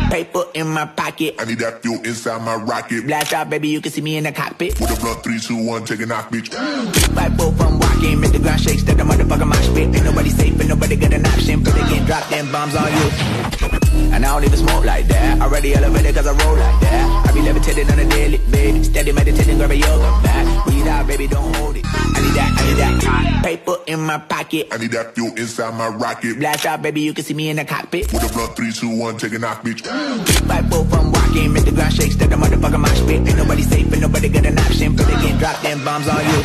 Paper in my pocket. I need that fuel inside my rocket. Blast out, baby, you can see me in the cockpit. With a blunt 3, 2, 1, take a knock, bitch. Fight both from walking, make the ground shake, start the motherfucker mosh pit. Ain't nobody safe and nobody got an option. But they get dropped them bombs on you. And I don't even smoke like that. Already elevated cause I roll like that. I be levitating on a daily, baby. Steady meditating, grab a yoga mat. Weed out, baby, don't hold it. I need that paper in my pocket. I need that fuel inside my rocket. Blast out, baby, you can see me in the cockpit. With a blunt 3, 2, 1, take a knock, bitch. Fight both from walking, make the ground shake, start the motherfucker mosh pit. Ain't nobody safe and nobody got an option. But they get dropped them bombs on you.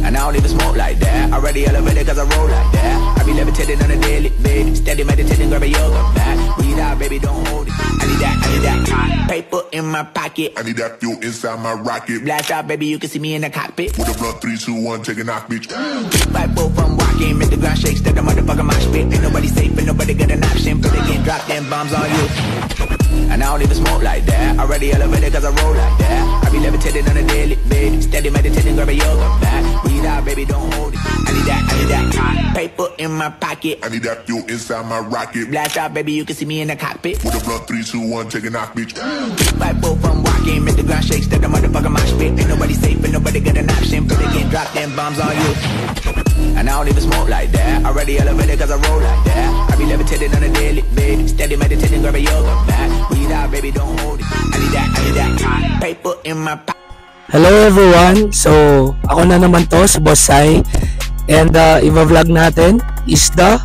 And I don't even smoke like that. Already elevated cause I roll like that. I be levitating on a daily, baby. Steady meditating, grab a yoga mat. Weed out, baby, don't hold it. I need that paper in my pocket. I need that fuel inside my rocket. Blast out, baby, you can see me in the cockpit. With a blunt 3, 2, 1, take a knock, bitch. Fight both from walking, make the ground shake, start the motherfucker mosh pit. Ain't nobody safe and nobody got an option. But they get dropped them bombs on you. And I don't even smoke like that. Already elevated cause I roll like that. I be levitating on a daily, baby. Steady meditating, grab a yoga mat. Weed out, baby, don't hold it. I need that paper in my pocket. I need that fuel inside my rocket. Blast out, baby, you can see me in the cockpit. With a blunt 3, 2, 1, take a knock, bitch. Fight both from walking, make the ground shake, start the motherfucker mosh pit. Ain't nobody safe and nobody got an option. But they get dropped them bombs on you. And I don't even smoke like that. Already elevated cause I roll like that. I be levitating on a daily, baby. Steady meditating, grab a yoga mat. Weed out, baby, don't hold it. I need that paper in my pocket. Hello everyone! So, ako na naman to, si Boss Sai. And i-vlog natin is the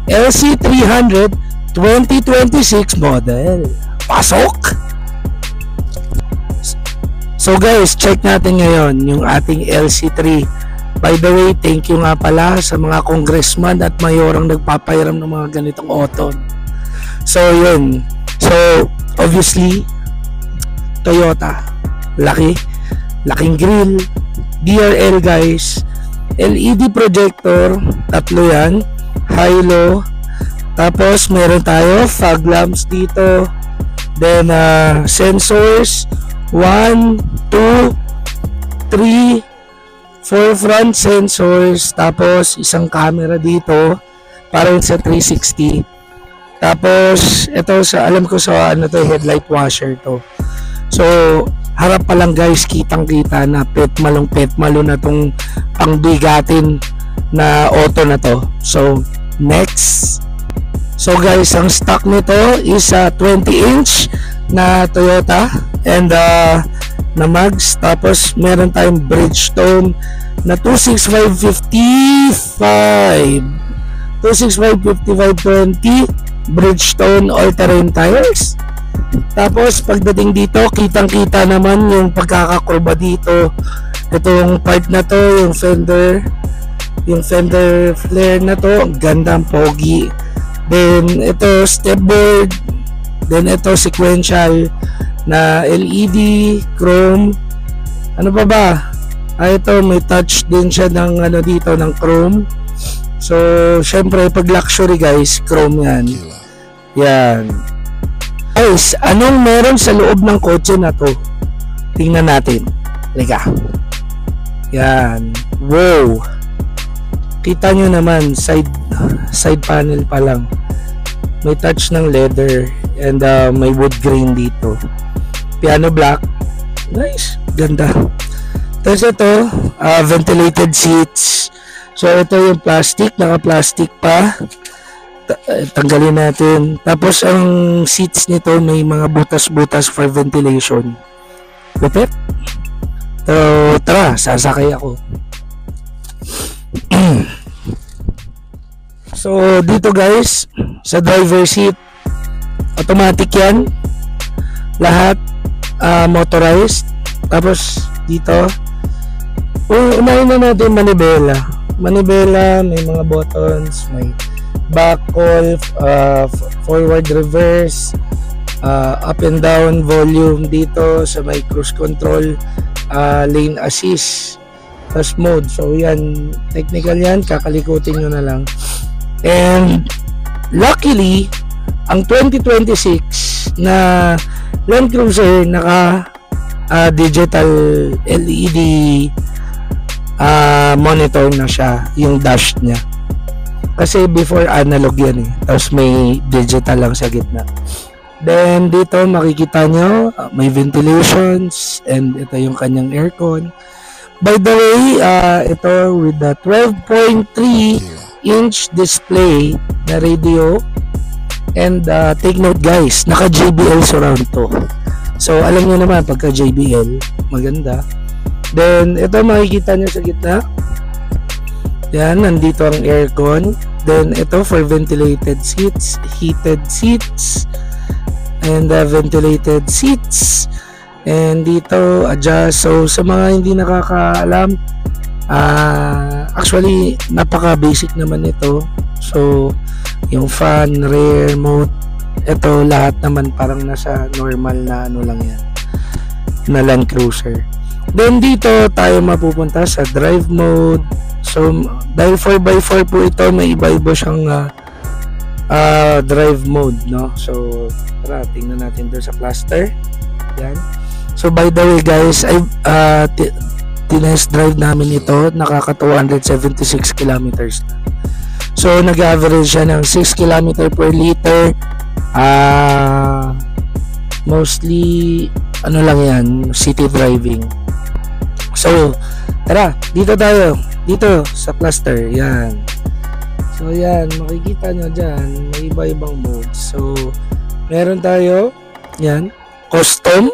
LC300 2026 model. Pasok! So guys, check natin ngayon yung ating LC3. By the way, thank you nga pala sa mga congressman at mayorang nagpapahiram ng mga ganitong oton. So yun. So, obviously, Toyota. Laking grill, DRL guys, LED projector, tatlo yan, high-low, tapos meron tayo fog lamps dito, then sensors, 1, 2, 3, 4 front sensors, tapos isang camera dito, para sa 360, tapos ito sa, alam ko sa ano to, headlight washer to. So, harap pa lang guys, kitang-kita na petmalo na tong pangbigatin na auto na to. So, next. So guys, ang stock nito is 20-inch na Toyota and na mags. Tapos, meron tayong Bridgestone na 26555. 265-5520 Bridgestone all-terrain tires. Tapos pagdating dito, kitang-kita naman yung pagkakakurba dito. Itong part na to, yung fender flare na to, ang gandang pogi. Then ito stepboard, then ito sequential na LED, chrome. Ano pa ba? Ito may touch din siya ng ano dito ng chrome. So syempre pag luxury guys, chrome yan. Yan. Guys, anong meron sa loob ng kotse na to? Tingnan natin. Liga. Yan. Wow. Kita nyo naman, side panel pa lang. May touch ng leather and may wood grain dito. Piano black. Nice. Ganda. Tapos ito, ventilated seats. So ito yung plastic, naka-plastic pa. Tanggalin natin. Tapos ang seats nito may mga butas-butas for ventilation. Lupit. So tara, sasakay ako. So dito guys, sa driver seat, automatic yan. Lahat motorized. Tapos dito, unahin na natin manibela. Manibela, may mga buttons, may back call, forward reverse, up and down volume dito sa may cruise control, lane assist, plus mode. So yan, technical yan, kakalikutin nyo na lang. And luckily ang 2026 na Land Cruiser naka digital LED monitor na siya, yung dash niya. Kasi before analog yan eh. Tapos may digital lang sa gitna. Then dito makikita nyo may ventilations and ito yung kanyang aircon. By the way, ito with the 12.3 inch display na radio. And take note guys, naka JBL surround to. So alam nyo naman pagka JBL maganda. Then ito makikita nyo sa gitna, yan, nandito ang aircon. Then ito for ventilated seats, heated seats, and ventilated seats. And dito adjust. So sa mga hindi nakakaalam, actually napaka basic naman ito. So yung fan, rear, remote, ito lahat naman parang nasa normal na ano lang yan, na Land Cruiser. Then dito tayo mapupunta sa drive mode. So dahil 4x4 po ito, may iba-iba siyang drive mode, no? So tara, tingnan natin doon sa cluster. Yan. So by the way guys, tinest drive namin ito, nakaka 276 kilometers na. So nag-average siya ng 6 km per liter. Mostly ano lang yan, city driving. So tara, dito tayo, dito sa cluster. Yan. So yan, makikita nyo dyan, may iba-ibang modes. So meron tayo, yan, custom,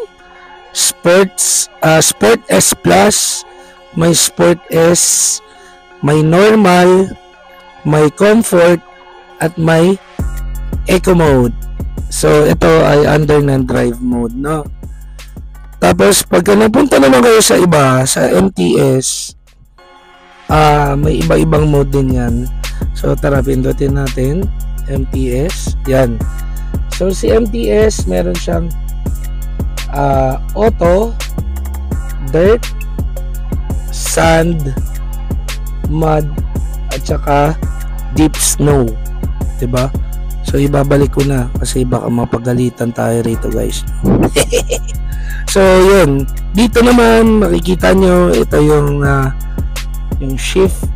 sports, sport S plus, may sport S, may normal, may comfort, at may eco mode. So ito ay under ng drive mode, no? Tapos pagka napunta naman kayo sa iba, sa MTS, may iba-ibang mode din yan. So tara, pindutin natin MTS. Yan. So si MTS meron siyang auto, dirt, sand, mud, at saka deep snow, 'di ba? So ibabalik ko na kasi baka mapagalitan tayo rito guys. So yun, dito naman makikita nyo ito yung shift.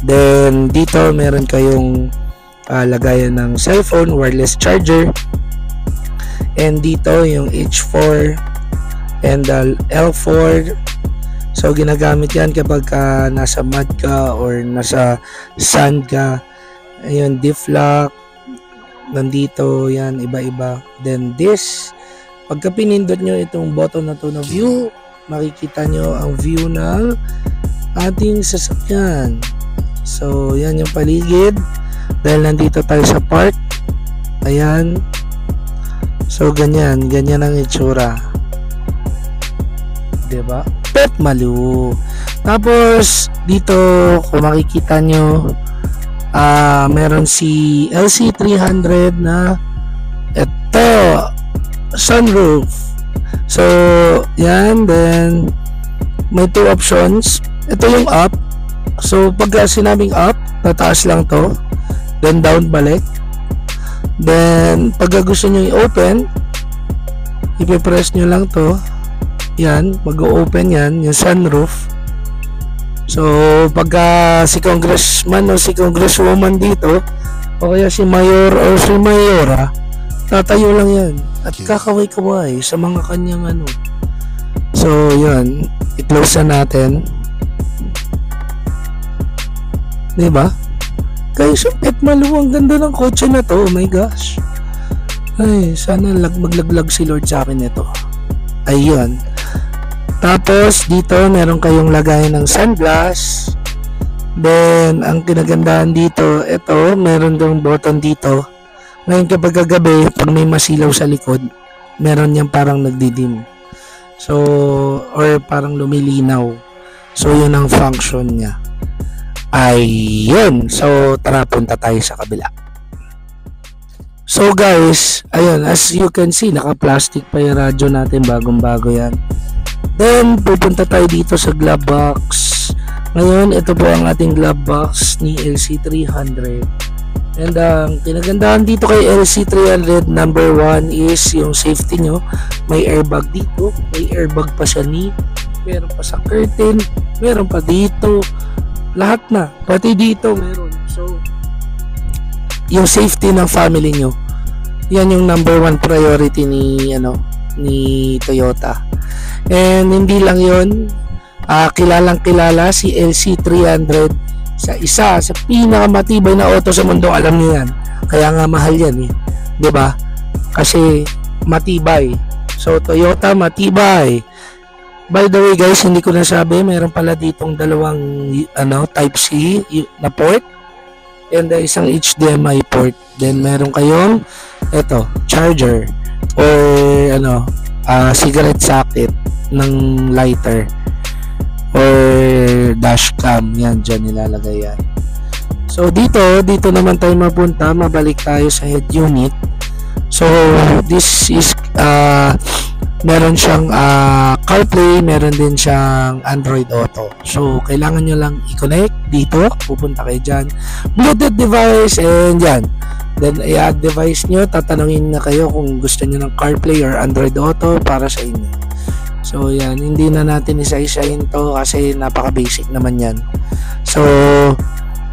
Then dito meron kayong lagayan ng cellphone, wireless charger. And dito yung H4 and L4. So ginagamit yan kapag nasa mud ka or nasa sand ka. Ayun, diff lock, nandito yan, iba-iba. Then this, pagka pinindot nyo itong button na to na view, makikita nyo ang view ng ating sasakyan. So yan yung paligid. Dahil nandito tayo sa park, ayan. So ganyan ang itsura, diba? Pet Malu. Tapos dito kung makikita nyo, meron si LC300 na ito, sunroof. So yan, then may two options. Ito yung up. So pag sinabing up, tataas lang to, then down balik. Then pag gusto nyo i-open, ipipress nyo lang to. Yan, mag-open yan, yung sunroof. So pagka si congressman o si congresswoman dito, o kaya si mayor o si mayora, tatayo lang yan at kakaway-kaway sa mga kanyang ano. So yun, i-close na natin, diba? Guys, yung Pet Malu, ang ganda ng kotse na to. Oh my gosh. Ay, sana maglaglag si Lord sa akin ito. Ayun. Tapos dito meron kayong lagayan ng sunglass. Then ang kinagandahan dito, ito meron dong button dito. Ngayon kapag kagabi, pag may masilaw sa likod, meron niyang parang nagdidim. So or parang lumilinaw. So yun ang function niya. Ayun. So tara, punta tayo sa kabila. So guys, ayun, as you can see, naka-plastic pa yung radyo natin, bagong-bago yan. Then pupunta tayo dito sa glove box. Ngayon, ito po ang ating glove box ni LC300. And ang kinagandahan dito kay LC300, number 1 is yung safety nyo. May airbag dito, may airbag pa sa knee, meron pa sa curtain, meron pa dito, lahat na, pati dito meron. So yung safety ng family nyo Yan yung number 1 priority ni Toyota. And hindi lang yun, kilalang kilala si LC300 isa sa pinakamatibay na auto sa mundo. Alam niyo yan, kaya nga mahal yan eh, 'di ba? Kasi matibay. So Toyota matibay. By the way guys, hindi ko nasabi, meron pala ditong dalawang type C na port and isang HDMI port. Then meron kayong charger or cigarette socket ng lighter or dash cam. Yan, dyan nilalagay yan. So dito naman tayo mapunta. Mabalik tayo sa head unit. So this is meron siyang CarPlay, meron din siyang Android Auto. So kailangan nyo lang i-connect dito. Pupunta kayo dyan, Bluetooth device, and yan. Then i-add device nyo. Tatanungin na kayo kung gusto nyo ng CarPlay or Android Auto para sa inyo. So yan, hindi na natin isa-isahin to kasi napaka-basic naman yan. So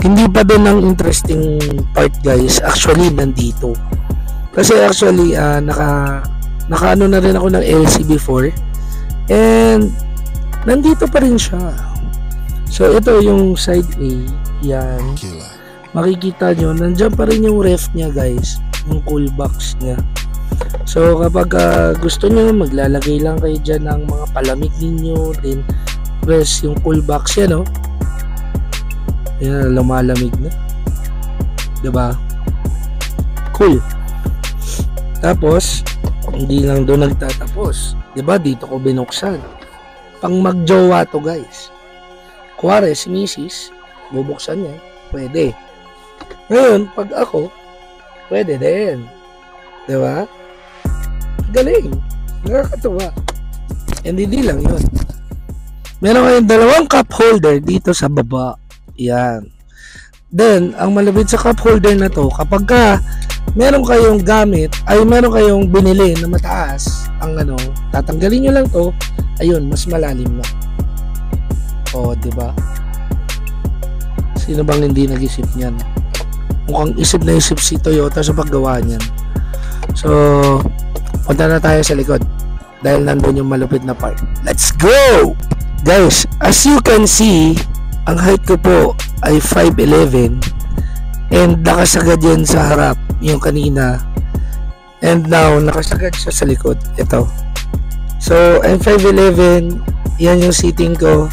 hindi pa din ang interesting part guys. Actually nandito. Kasi actually nakaano na rin ako ng LC before and nandito pa rin siya. So ito yung side A. Yan. Makikita nyo, nandiyan pa rin yung ref niya guys. Yung cool box niya. So kapag gusto nyo, maglalagay lang kayo dyan ng mga palamig ninyo, then press yung cool box yan, no? Yan, lumalamig na, diba? Cool. Tapos hindi lang doon nagtatapos, diba? Dito ko binuksan. Pang magjowa to guys. Kuwari si Mrs. bubuksan niya, pwede. Ngayon pag ako, pwede din, diba? Galing, nakakatuwa. And hindi lang yun, meron kayong dalawang cup holder dito sa baba. Yan. Then ang malapit sa cup holder na to, kapag meron kayong gamit, ay meron kayong binili na mataas, ang tatanggalin nyo lang to, ayun, mas malalim na. O, diba? Sino bang hindi nag-isip niyan? Mukhang isip na isip si Toyota sa paggawa niyan. So punta na tayo sa likod dahil nandun yung malupit na part. Let's go! Guys, as you can see, ang height ko po ay 5'11" and nakasagad yan sa harap yung kanina, and now nakasagad siya sa likod. Ito. So I'm 5'11", yan yung seating ko.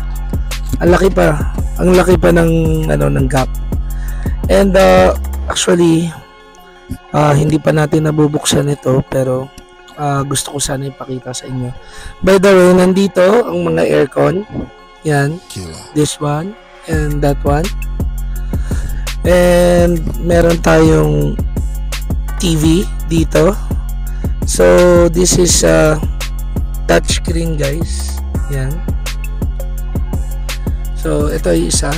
Ang laki pa ng gap. And actually hindi pa natin nabubuksan ito, pero gusto ko sana ipakita sa inyo. By the way, nandito ang mga aircon. Yan. This one and that one. And meron tayong TV dito. So this is touch screen guys. Yan. So ito ay isa.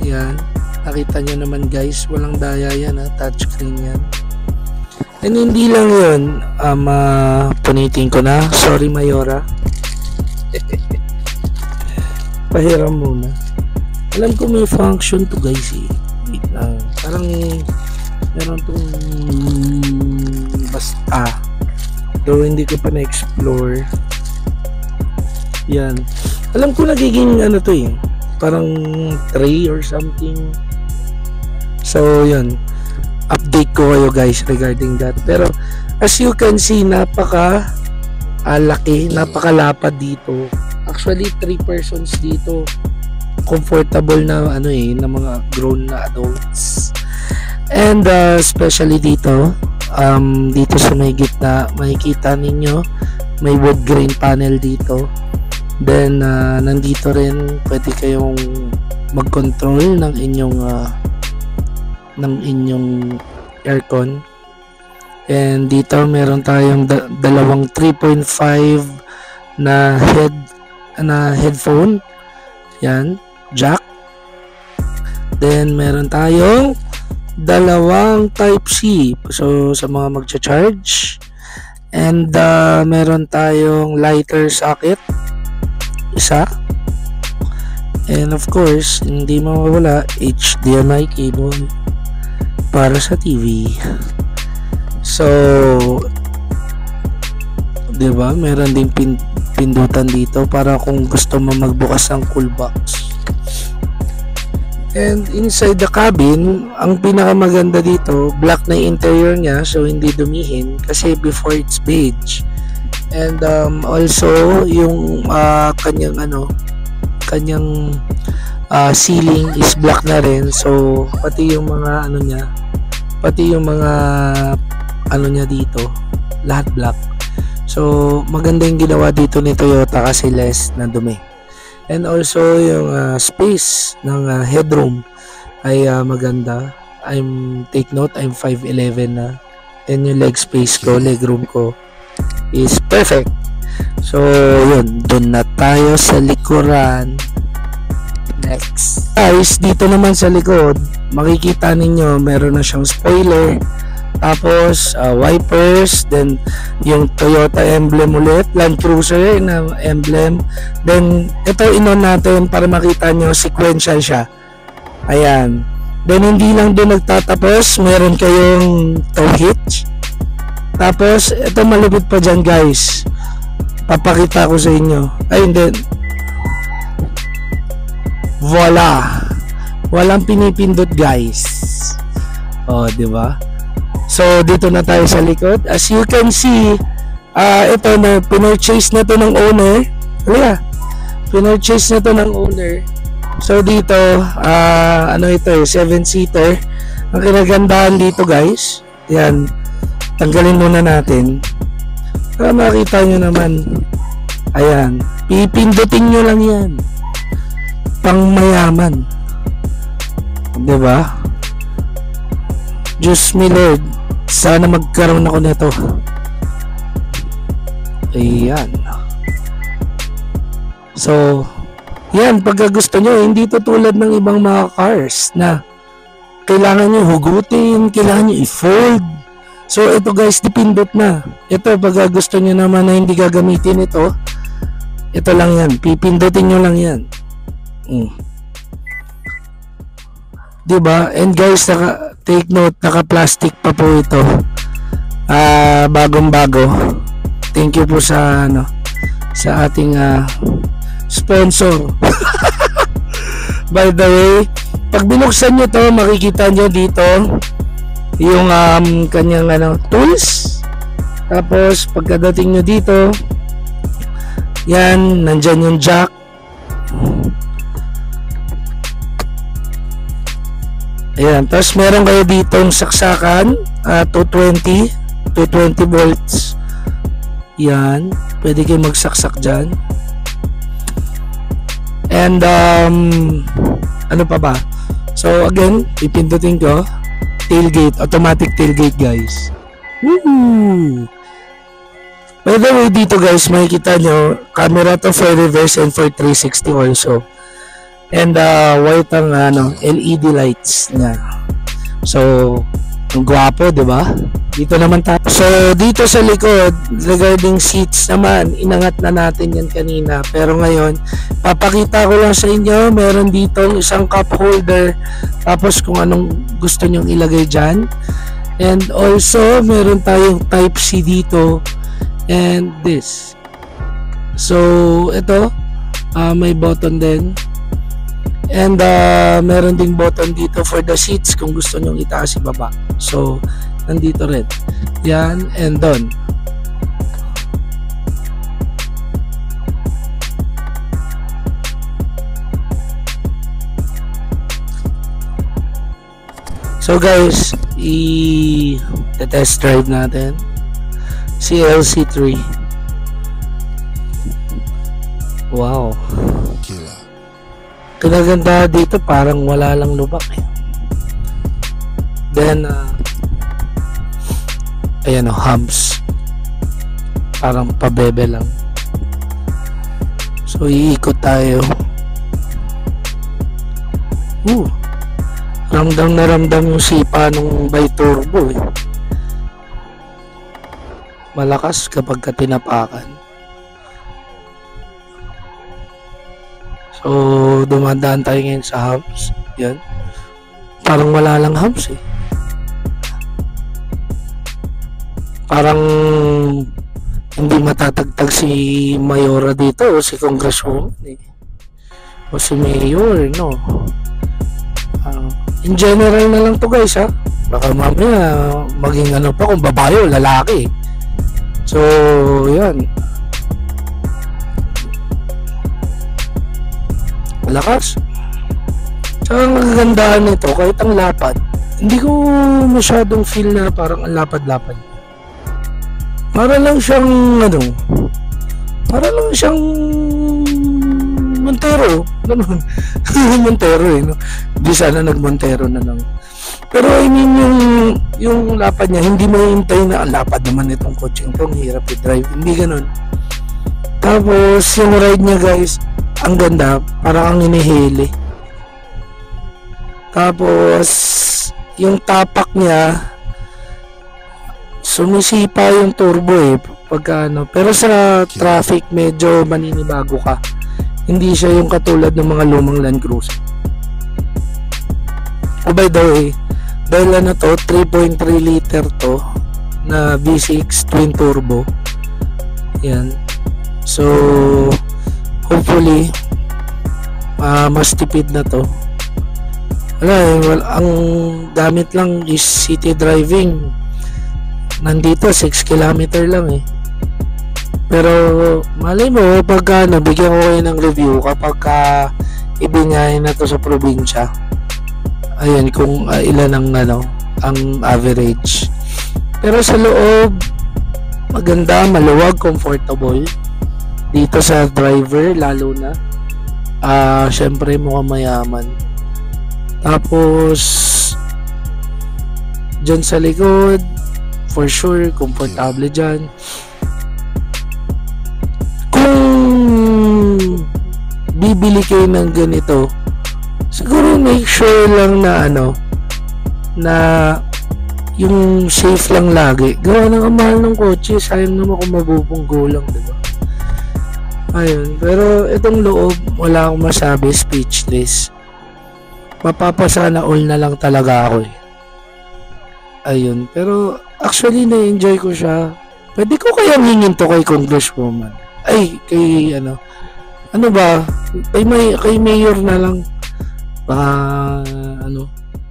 Yan. Nakita nyo naman guys, walang daya yan, touch screen yan. And hindi lang yun, punitin ko na, sorry Mayora. Pahiram muna. Alam ko may function to guys eh. Wait lang, parang meron tong basta, though hindi ko pa na-explore. Yan, alam ko nagiging to eh, parang tray or something. So yun, update ko kayo guys regarding that. Pero as you can see, napaka laki, napakalapad dito. Actually 3 persons dito, comfortable na na mga grown na adults. And especially dito sa may gitna, makikita ninyo may wood grain panel dito. Then nandito rin pwede kayong mag-control ng inyong aircon. And dito meron tayong dalawang 3.5 na headphone. Yan, jack. Then meron tayong dalawang type C, so sa mga magcha-charge. And meron tayong lighter socket, isa. And of course, hindi mawawala, HDMI cable para sa TV. So, di ba? Meron ding pindutan dito para kung gusto mo magbukas ng cool box. And inside the cabin, ang pinakamaganda dito, black na interior niya, so hindi dumihin kasi before it's beige. And also yung kanyang ceiling is black na rin, so pati yung mga niya dito, lahat black. So maganda yung ginawa dito ni Toyota kasi less na dumi. And also yung space ng headroom ay maganda. Take note, I'm 5'11" na. And yung legroom ko is perfect. So yun, dun na tayo sa likuran. Next. Guys, dito naman sa likod, makikita ninyo meron na siyang spoiler. Tapos wipers, then yung Toyota emblem ulit, Land Cruiser na emblem. Then ito inon natin para makita nyo sequential siya. Ayan. Then hindi lang doon nagtatapos, meron kayong tow hitch. Tapos ito malupit pa dyan guys, papakita ko sa inyo. Ayun din, voila, walang pinipindot guys. Di ba? So dito na tayo sa likod. As you can see, ito na pinurchase na to ng owner. Pinurchase na to ng owner. So dito, ito 7-seater. Ang kinagandahan dito guys, yan, tanggalin muna natin para makita nyo naman. Ayan, pipindutin nyo lang yan, pang mayaman, diba? Diyos me Lord, sana magkaroon ako nito. Ayan. So, yan, pagka gusto nyo, hindi to tulad ng ibang mga cars na kailangan nyo hugutin, kailangan nyo i-fold. So, ito guys, dipindot na. Ito, pagka gusto nyo naman na hindi gagamitin ito, ito lang yan, pipindutin nyo lang yan. Diba? And guys, take note, naka-plastic pa po ito. Bagong-bago. Thank you po sa sa ating sponsor. By the way, pag binuksan nyo to, makikita nyo dito yung kanyang tools. Tapos pagkadating nyo dito, yan, nandyan yung jack. Ayan, tapos meron kayo ditong saksakan, 220 volts. Yan, pwede kayo magsaksak dyan. And ano pa ba? So again, pipindutin ko, tailgate, automatic tailgate guys. Woo! By the way, dito guys, makikita nyo, camera to for reverse and for 360 also. And white ang LED lights niya. So, ang gwapo, di ba? Dito naman tayo. So, dito sa likod, regarding seats naman, inangat na natin yan kanina. Pero ngayon, papakita ko lang sa inyo, meron dito isang cup holder. Tapos kung anong gusto nyong ilagay dyan. And also, meron tayong Type-C dito. And this. So, ito, may button din. And meron ding button dito for the seats kung gusto nyong itaas ibaba. So, nandito rin. Yan, and done. So guys, i-test drive natin. CLC3. Wow. Kinaganda dito, parang wala lang lubak eh. Then ayan o, humps, parang pabebe lang. So iikot tayo. Ramdam na ramdam yung sipa ng bi-turbo eh. Malakas kapag tinapakan. So, dumadaan tayo ngayon sa humps. Yan. Parang wala lang humps eh. parang hindi matatagtag si Mayora dito o si Congresswoman o si Mayor, no. In general na lang to guys, ha. Baka mamaya maging ano pa kung babae o lalaki. So yan, lakas. Tsaka ang kagandahan nito, kahit ang lapad, hindi ko masyadong feel na parang ang lapad-lapad. Para lang siyang Montero, ganun. Montero no. Di sana nag-Montero na lang. Pero I mean yung lapad niya, hindi mo hintay na ang lapad naman itong kotse ito, ang hirap i-drive, hindi ganun. Tapos yung ride niya guys, ang ganda, parang ang inihili. Tapos yung tapak niya, sumisipa yung turbo pagka ano. Pero sa traffic medyo maninibago ka. Hindi siya yung katulad ng mga lumang Land Cruiser. Oh, by the way, dahil ano to, 3.3 liter to na V6 twin turbo. Yan. So hopefully mas tipid na to. Ang gamit lang is city driving. Nandito 6 km lang Pero malay mo pagka nabigyan ko kayo ng review kapag ibinyahin na to sa probinsya. Ayan kung ilan ang average. Pero sa loob maganda, maluwag, comfortable. Dito sa driver lalo na. Syempre mukhang mayaman. Tapos dyan sa likod, for sure komportable dyan. Kung bibili kayo ng ganito, siguro make sure lang na na yung safe lang lagi. Gawa ng mahal ng kotse, sayang naman kung mabubunggo lang, diba? Ayun, pero itong loob, wala akong masabi, speechless. Mapapasana all na lang talaga ako Ayun, pero actually na-enjoy ko siya. Pwede ko kayang hingin to kay Congresswoman. Ay, kay ano ba? Kay Mayor na lang.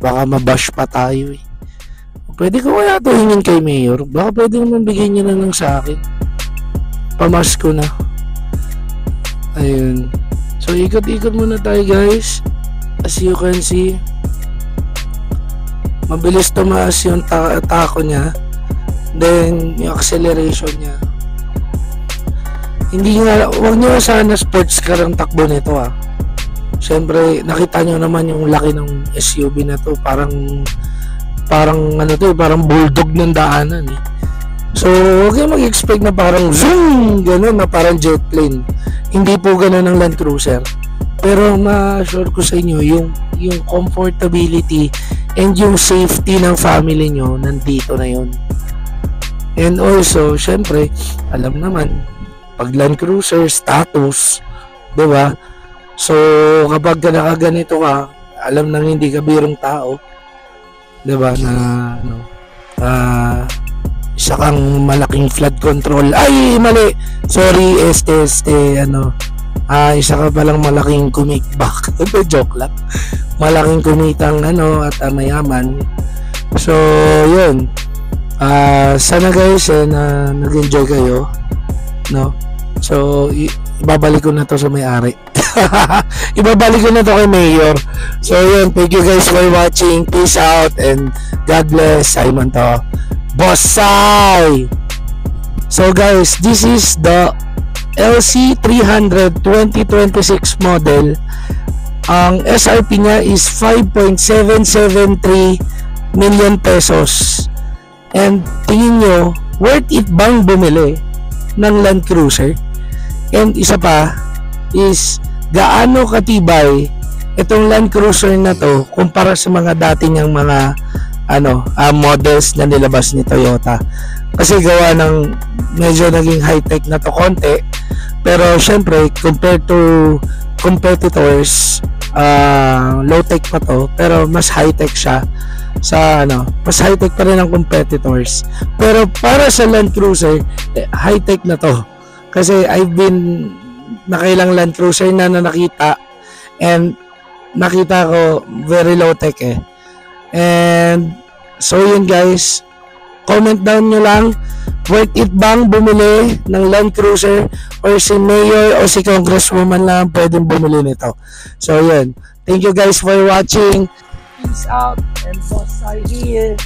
Baka mabash pa tayo Pwede ko kaya to hingin kay Mayor. Baka pwede naman bigyan niya na lang sa akin. Pamasko na. Ayun. So ikot-ikot muna tayo guys. As you can see, mabilis tumaas yung tako niya. Then yung acceleration niya, wag nyo sana sports car ang takbo nito Siyempre nakita nyo naman yung laki ng SUV na to, parang parang bulldog ng daanan So huwag kayo mag-expect na parang zoom gano'n, na parang jet plane. Hindi po gano'n ng Land Cruiser. Pero ma-assure ko sa inyo yung comfortability and yung safety ng family nyo nandito na yun. And also syempre alam naman pag Land Cruiser status, diba? So kapag nakaganito ka, alam nang hindi ka birong tao, diba, na isa kang malaking flood control. Ay, mali. Sorry, isa ka palang malaking kumikbak. Joke lang. Malaking kumitang at mayaman. So, yun. Sana guys na nag-enjoy kayo, no? So, ibabalik ko na to sa may-ari. Ibabalik ko na to kay Mayor. So, yun. Thank you guys for watching. Peace out and God bless. Simon to. Bossay! So guys, this is the LC300 2026 model. Ang SRP niya is 5.773 million pesos. And tingin nyo, worth it bang bumili ng Land Cruiser? And isa pa is gaano katibay itong Land Cruiser na to kumpara sa mga dati niyang mga models na nilabas ni Toyota. Kasi gawa ng medyo naging high-tech na to konti, pero syempre compared to competitors, low-tech pa to, pero mas high-tech siya. sa ano, mas high-tech pa rin ang competitors. Pero para sa Land Cruiser, high-tech na to. Kasi I've been nakailang Land Cruiser na nakita, and nakita ko very low-tech eh. And so yun guys, comment down nyo lang, worth it bang bumili ng Land Cruiser, or si Mayor o si Congresswoman lang pwedeng bumili nito. So yun, thank you guys for watching. Peace out, and boss I here.